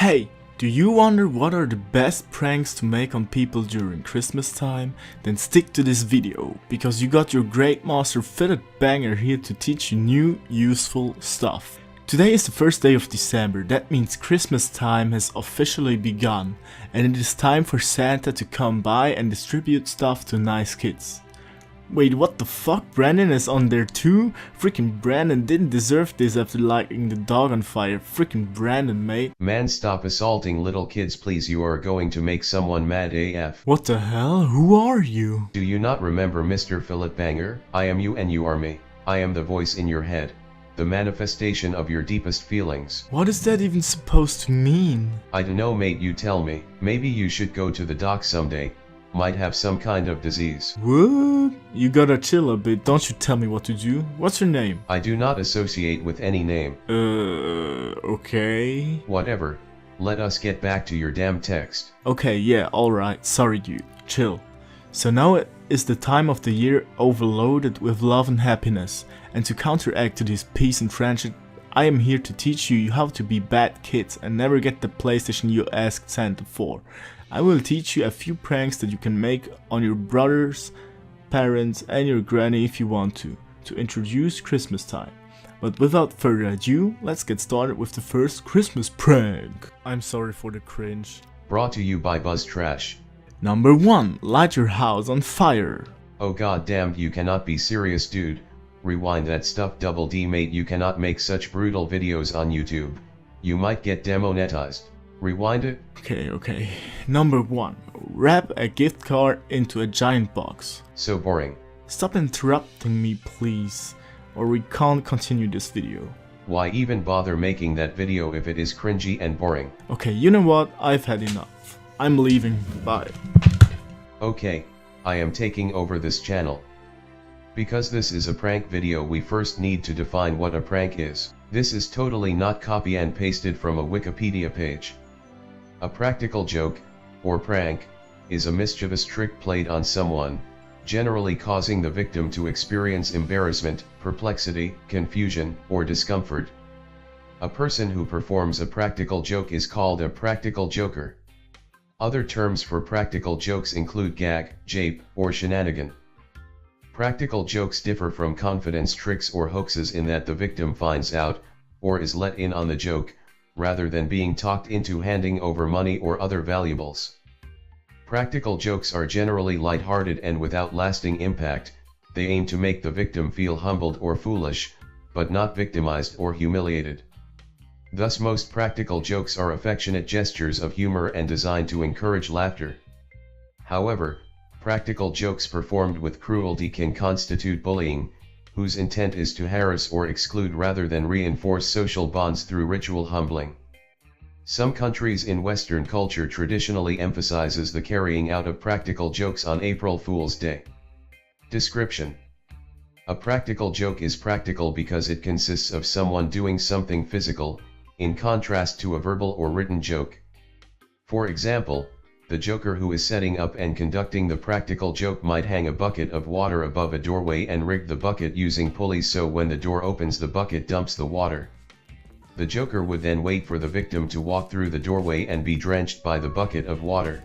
Hey, do you wonder what are the best pranks to make on people during Christmas time? Then stick to this video, because you got your great master Filetbanger here to teach you new, useful stuff. Today is the first day of December, that means Christmas time has officially begun, and it is time for Santa to come by and distribute stuff to nice kids. Wait, what the fuck? Brandon is on there too? Freaking Brandon didn't deserve this after lighting the dog on fire. Freaking Brandon, mate. Man, stop assaulting little kids please, you are going to make someone mad AF. What the hell? Who are you? Do you not remember Mr. Filetbanger? I am you and you are me. I am the voice in your head. The manifestation of your deepest feelings. What is that even supposed to mean? I dunno mate, you tell me. Maybe you should go to the doc someday. Might have some kind of disease. What? You gotta chill a bit, don't you tell me what to do. What's your name? I do not associate with any name. Okay. Whatever. Let us get back to your damn text. Okay, yeah, alright. Sorry dude. Chill. So now it is the time of the year overloaded with love and happiness. And to counteract to this peace and friendship, I am here to teach you how to be bad kids and never get the PlayStation you asked Santa for. I will teach you a few pranks that you can make on your brothers, parents and your granny if you want to introduce Christmas time. But without further ado, let's get started with the first Christmas prank. I'm sorry for the cringe. Brought to you by Buzz Trash. Number 1. Light your house on fire. Oh god damn, you cannot be serious dude. Rewind that stuff double D mate, you cannot make such brutal videos on YouTube. You might get demonetized. Rewind it. Okay. Number 1. Wrap a gift card into a giant box. So boring. Stop interrupting me please, or we can't continue this video. Why even bother making that video if it is cringy and boring? Okay, you know what? I've had enough. I'm leaving. Bye. Okay, I am taking over this channel. Because this is a prank video, we first need to define what a prank is. This is totally not copy and pasted from a Wikipedia page. A practical joke, or prank, is a mischievous trick played on someone, generally causing the victim to experience embarrassment, perplexity, confusion, or discomfort. A person who performs a practical joke is called a practical joker. Other terms for practical jokes include gag, jape, or shenanigan. Practical jokes differ from confidence tricks or hoaxes in that the victim finds out, or is let in on the joke, rather than being talked into handing over money or other valuables. Practical jokes are generally light-hearted and without lasting impact. They aim to make the victim feel humbled or foolish, but not victimized or humiliated. Thus most practical jokes are affectionate gestures of humor and designed to encourage laughter. However, practical jokes performed with cruelty can constitute bullying, whose intent is to harass or exclude rather than reinforce social bonds through ritual humbling. Some countries in Western culture traditionally emphasizes the carrying out of practical jokes on April Fool's Day. Description: a practical joke is practical because it consists of someone doing something physical, in contrast to a verbal or written joke. For example, the joker who is setting up and conducting the practical joke might hang a bucket of water above a doorway and rig the bucket using pulleys so when the door opens the bucket dumps the water. The joker would then wait for the victim to walk through the doorway and be drenched by the bucket of water.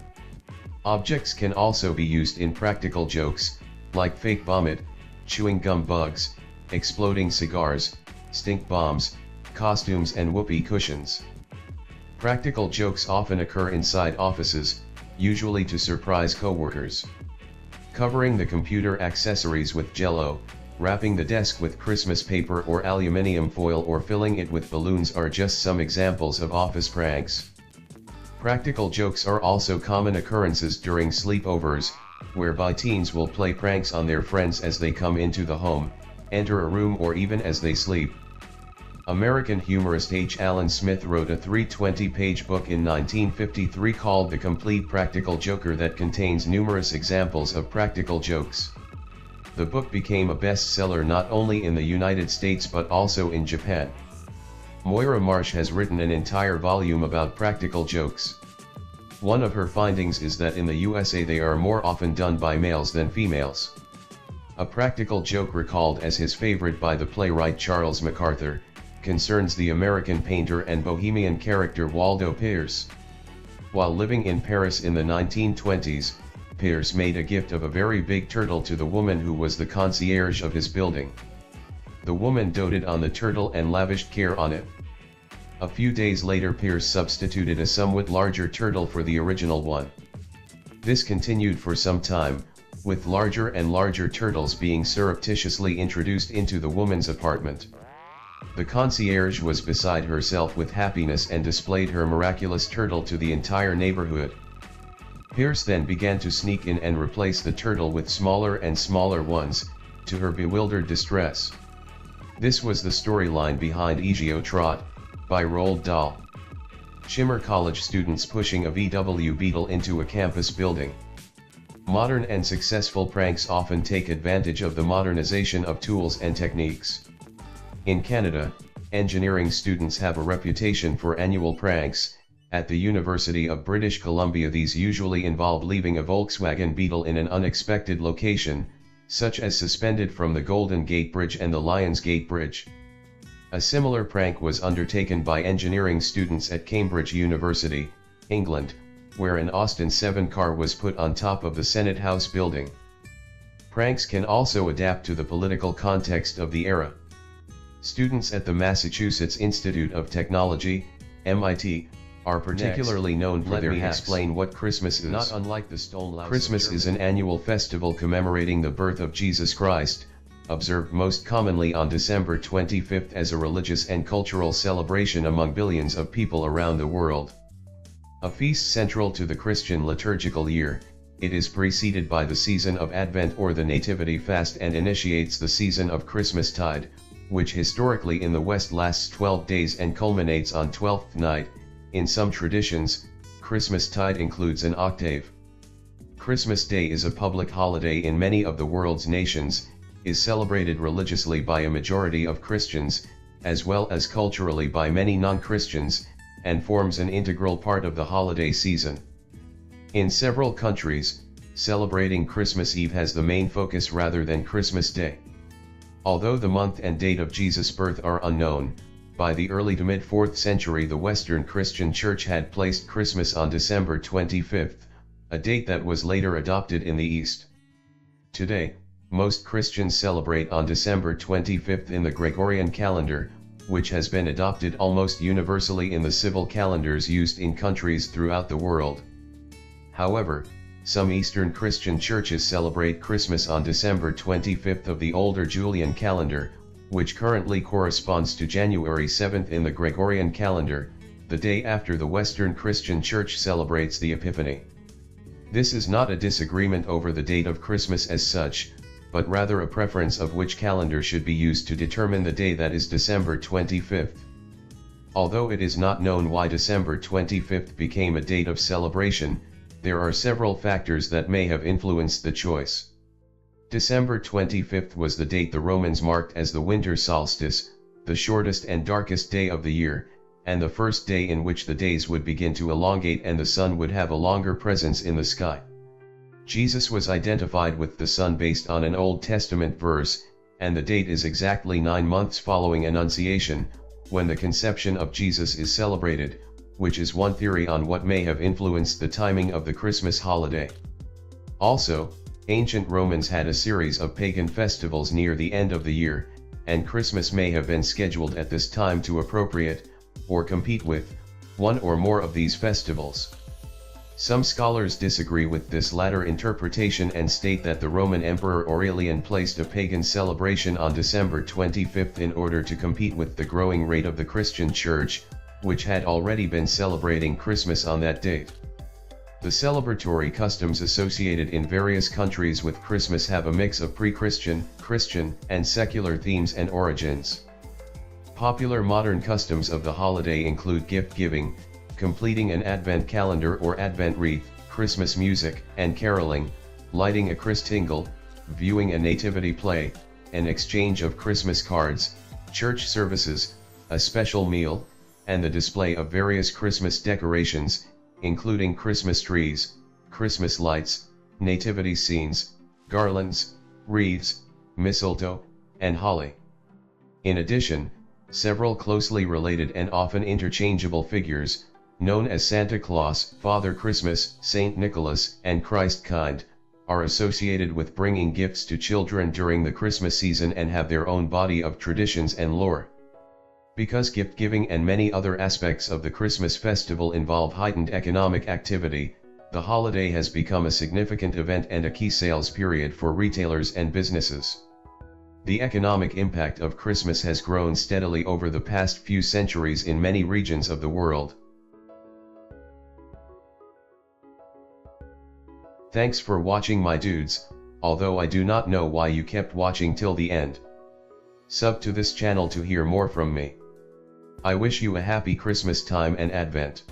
Objects can also be used in practical jokes, like fake vomit, chewing gum bugs, exploding cigars, stink bombs, costumes and whoopee cushions. Practical jokes often occur inside offices, usually to surprise coworkers. Covering the computer accessories with Jell-O, wrapping the desk with Christmas paper or aluminum foil, or filling it with balloons are just some examples of office pranks. Practical jokes are also common occurrences during sleepovers, whereby teens will play pranks on their friends as they come into the home, enter a room, or even as they sleep. American humorist H. Allen Smith wrote a 320-page book in 1953 called The Complete Practical Joker that contains numerous examples of practical jokes. The book became a bestseller not only in the United States but also in Japan. Moira Marsh has written an entire volume about practical jokes. One of her findings is that in the USA they are more often done by males than females. A practical joke recalled as his favorite by the playwright Charles MacArthur concerns the American painter and bohemian character Waldo Peirce. While living in Paris in the 1920s, Peirce made a gift of a very big turtle to the woman who was the concierge of his building. The woman doted on the turtle and lavished care on it. A few days later, Peirce substituted a somewhat larger turtle for the original one. This continued for some time, with larger and larger turtles being surreptitiously introduced into the woman's apartment. The concierge was beside herself with happiness and displayed her miraculous turtle to the entire neighborhood. Peirce then began to sneak in and replace the turtle with smaller and smaller ones, to her bewildered distress. This was the storyline behind Egeo Trot, by Roald Dahl. Shimmer College students pushing a VW Beetle into a campus building. Modern and successful pranks often take advantage of the modernization of tools and techniques. In Canada, engineering students have a reputation for annual pranks. At the University of British Columbia, these usually involve leaving a Volkswagen Beetle in an unexpected location, such as suspended from the Golden Gate Bridge and the Lions Gate Bridge. A similar prank was undertaken by engineering students at Cambridge University, England, where an Austin 7 car was put on top of the Senate House building. Pranks can also adapt to the political context of the era. Students at the Massachusetts Institute of Technology, MIT, are particularly known for their hacks. Explain what Christmas is. Not unlike the Stone Louse. Christmas is an annual festival commemorating the birth of Jesus Christ, observed most commonly on December 25th as a religious and cultural celebration among billions of people around the world. A feast central to the Christian liturgical year, it is preceded by the season of Advent or the Nativity fast and initiates the season of Christmastide, which historically in the West lasts 12 days and culminates on Twelfth Night. In some traditions, Christmastide includes an octave. Christmas Day is a public holiday in many of the world's nations, is celebrated religiously by a majority of Christians, as well as culturally by many non-Christians, and forms an integral part of the holiday season. In several countries, celebrating Christmas Eve has the main focus rather than Christmas Day. Although the month and date of Jesus' birth are unknown, by the early to mid-4th century the Western Christian Church had placed Christmas on December 25th, a date that was later adopted in the East. Today, most Christians celebrate on December 25th in the Gregorian calendar, which has been adopted almost universally in the civil calendars used in countries throughout the world. However, some Eastern Christian churches celebrate Christmas on December 25th of the older Julian calendar, which currently corresponds to January 7th in the Gregorian calendar, the day after the Western Christian Church celebrates the Epiphany. This is not a disagreement over the date of Christmas as such, but rather a preference of which calendar should be used to determine the day that is December 25th. Although it is not known why December 25th became a date of celebration, there are several factors that may have influenced the choice. December 25th was the date the Romans marked as the winter solstice, the shortest and darkest day of the year, and the first day in which the days would begin to elongate and the sun would have a longer presence in the sky. Jesus was identified with the sun based on an Old Testament verse, and the date is exactly 9 months following Annunciation, when the conception of Jesus is celebrated, which is one theory on what may have influenced the timing of the Christmas holiday. Also, ancient Romans had a series of pagan festivals near the end of the year, and Christmas may have been scheduled at this time to appropriate, or compete with, one or more of these festivals. Some scholars disagree with this latter interpretation and state that the Roman Emperor Aurelian placed a pagan celebration on December 25th in order to compete with the growing rate of the Christian Church, which had already been celebrating Christmas on that date. The celebratory customs associated in various countries with Christmas have a mix of pre-Christian, Christian, and secular themes and origins. Popular modern customs of the holiday include gift giving, completing an Advent calendar or Advent wreath, Christmas music and caroling, lighting a Christingle, viewing a nativity play, an exchange of Christmas cards, church services, a special meal, and the display of various Christmas decorations, including Christmas trees, Christmas lights, nativity scenes, garlands, wreaths, mistletoe, and holly. In addition, Several closely related and often interchangeable figures, known as Santa Claus, Father Christmas, Saint Nicholas, and Christkind, are associated with bringing gifts to children during the Christmas season and have their own body of traditions and lore. Because gift giving and many other aspects of the Christmas festival involve heightened economic activity, the holiday has become a significant event and a key sales period for retailers and businesses. The economic impact of Christmas has grown steadily over the past few centuries in many regions of the world. Thanks for watching my dudes, although I do not know why you kept watching till the end. Sub to this channel to hear more from me. I wish you a happy Christmas time and Advent.